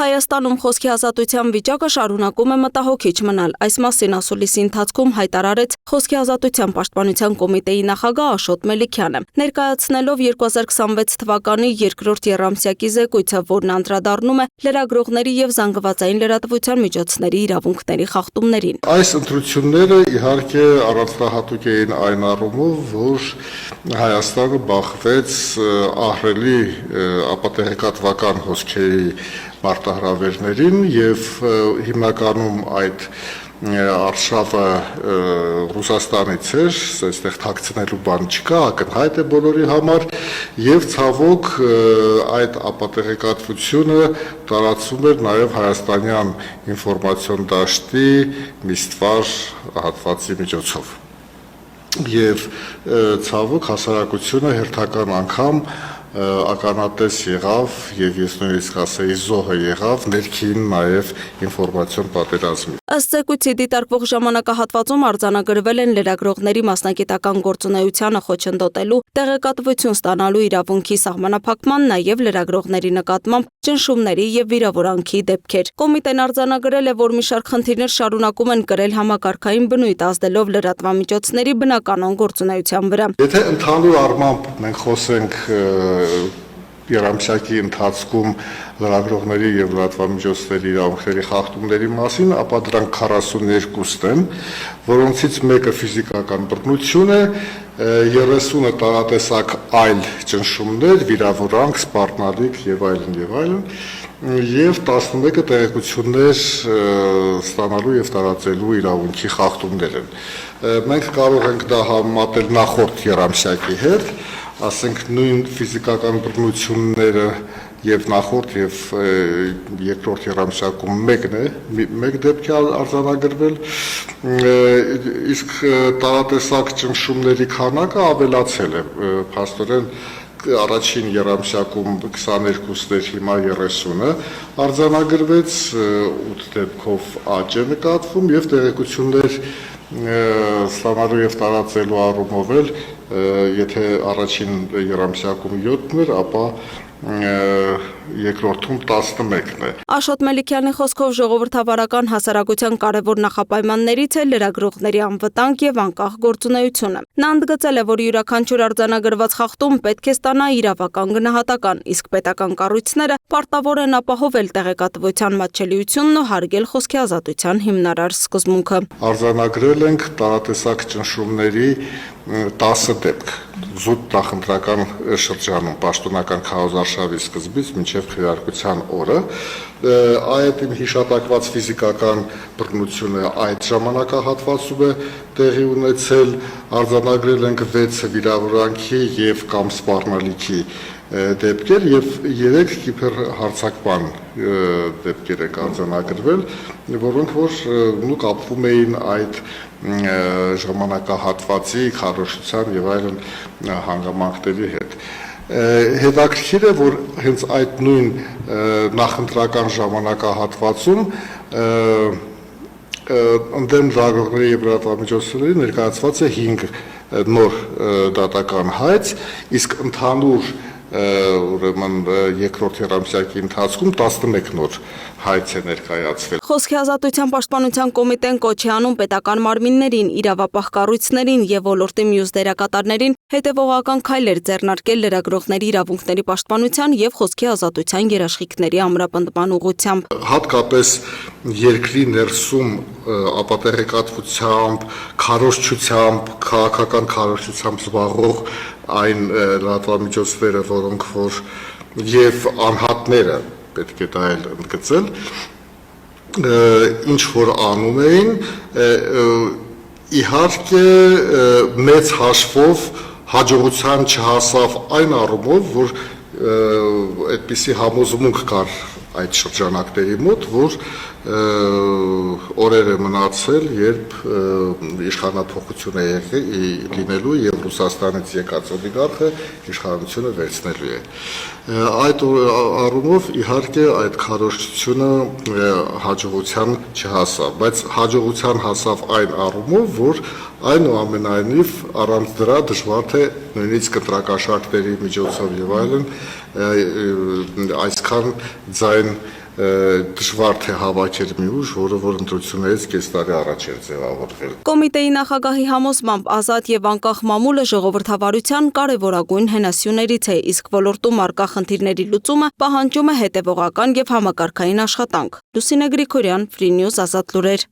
Հայաստանում խոսքի ազատության վիճակը շարունակում է մտահոգիչ մնալ։ Այս մասին ասուլիսի ընթացքում հայտարարեց Խոսքի ազատության պաշտպանության կոմիտեի նախագահ Աշոտ Մելիքյանը, ներկայացնելով 2026 թվականի երկրորդ եռամսյակի զեկույցը, որն անդրադառնում է լրագրողների եւ զանգվածային լրատվության միջոցների իրավունքների խախտումներին։ Այս ընտրությունները իհարկե առանձնահատուկ էին այն առումով, որ Հայաստանը բախվեց ահռելի ապատեղեկատվական հոսքերի մարտահրավերներին եւ հիմնականում այդ արշավը Ռուսաստանից էր, այստեղ թաքցնելու բան չկա, ակնհայտ է բոլորի համար եւ ցավոք այդ ապատեղեկատվությունը տարածում էր նաեւ հայաստանյան ինֆորմացիոն դաշտի միստվար հատվածի միջոցով։ Եվ ցավոք հասարակությունը հերթական անգամ ականատես եղավ եւ ես նույնիսկ ասեի զոհը եղավ ներքին նաեւ ինֆորմացիոն պատերազմի։ Ըստ զեկույցի դիտարկվող ժամանակահատվածում արձանագրվել են լրագրողների մասնագիտական գործունեությանը խոչընդոտելու, տեղեկատվություն ստանալու իրավունքի սահմանափակման, նաեւ լրագրողների նկատմամբ ճնշումների եւ վիրավորանքի դեպքեր։ Կոմիտեն արձանագրել է, որ մի շարք խնդիրներ շարունակում են կրել համակարգային բնույթ, ազդելով լրատվամիջոցների բնականon գործունեության վրա։ Եթե ընդհանուր առմամբ մենք խոսենք երամսյակի ընթացքում լրագրողների եւ լրատվամիջոցների իրավունքների խախտումների մասին, ապա դրանք 42-ն են, որոնցից մեկը ֆիզիկական բռնություն է, 30-ը տարատեսակ այլ ճնշումներ, վիրավորանք, սպառնալիք եւ այլն, եւ 11-ը տեղեկություններ ստանալու եւ տարածելու իրավունքի խախտումներ են։ Մենք կարող ենք դա համեմատել նախորդ երամսյակի հետ, ասենք նույն ֆիզիկական բռնությունները եւ նախորդ եւ երկրորդ երամսյակում մեկ դեպք է արձանագրվել, իսկ տարատեսակ ճնշումների քանակը ավելացել է, փաստորեն առաջին երամսյակում 22-ներ, հիմա 30-ը արձանագրվեց, 8 դեպքով աճ է նկատվում եւ տեղեկություններ ստանալու եւ տարածելու առումով էլ եթե առաջին երամսյակում 7-ն էր, ապա երկրորդում 11-ն է։ Աշոտ Մելիքյանի խոսքով ժողովրդավարական հասարակության կարևոր նախապայմաններից է լրագրողների անվտանգ եւ անկախ գործունեությունը։ Նա ընդգծել է, որ յուրաքանչյուր արձանագրված խախտում պետք է ստանա իրավական գնահատական, իսկ պետական կառույցները պարտավոր են ապահովել տեղեկատվության մատչելիությունն ու հարգել խոսքի ազատության հիմնարար սկզբունքը։ Արձանագրել ենք տարատեսակ ճնշումների 10 դեպք զուտ նախընտրական շրջանում պաշտոնական քարոզարշավի սկզբից մինչև քվեարկության օրը այդ հիշատակված ֆիզիկական բռնությունը այդ ժամանակահատվածում է տեղի ունեցել, արձանագրել ենք 6 վիրավորանքի եւ կամ սպառնալիքի դեպքեր եւ 3 կիբերհարձակման դեպքեր են արձանագրվել, որոնք որ կապվում էին այդ ժամանակահատվածի քարոզչության եւ այլն հանգամանքների հետ։ Հետաքրքիր է, որ հենց այդ նույն նախընտրական ժամանակահատվածում ընդդեմ լրագրողների եւ լրատվամիջոցների ներկայացված է 5 նոր դատական հայց, իսկ ընդհանուր ուրեմն երկրորդ երամսյակի ընթացքում 11 նոր հայց է ներկայացվել։ Խոսքի ազատության պաշտպանության կոմիտեն կոչ է անում պետական մարմիններին, իրավապահ կառույցներին եւ ոլորտի մյուս դերակատարներին հետեւողական քայլեր ձեռնարկել լրագրողների իրավունքների պաշտպանության եւ խոսքի ազատության երաշխիքների ամրապնդման ուղղությամբ։ Հատկապես երկրի ներսում ապատեղեկատվությամբ, քարոզչությամբ, քաղաքական քարոզչությամբ զբաղվող այն լրատվամիջոցները, որոնք որ եւ անհատները պետք է դա էլ ընդգծել, ինչ որ անում էին, իհարկե մեծ հաշվով հաջողության չհասավ այն առումով, որ այդպիսի համոզմունք կար այդ շրջանակների մոտ, որ օրեր է մնացել, երբ իշխանափոխություն է լինելու եւ Ռուսաստանից եկած օլիգարխը իշխանությունը վերցնելու է։ Այդ առումով իհարկե այդ քարոզչությունը հաջողության չհասավ, բայց հաջողության հասավ այն առումով, որ այնուամենայնիվ առանց դրա դժվար թե նույնիսկ կտրակաշարքների միջոցով եւ այլն այսքան ձայն դժվար թե հավաքել մի ուժ, որ ընտրություններից կես տարի առաջ էր ձևավորվել։ Կոմիտեի նախագահի համոզմամբ ազատ եւ անկախ մամուլը ժողովրդավարության կարևորագույն հենասյուներից է, իսկ ոլորտում առկա խնդիրների լուծումը պահանջում է հետևողական եւ համակարգային աշխատանք։ Լուսինե Գրիգորյան, Free News, Ազատ լուրեր։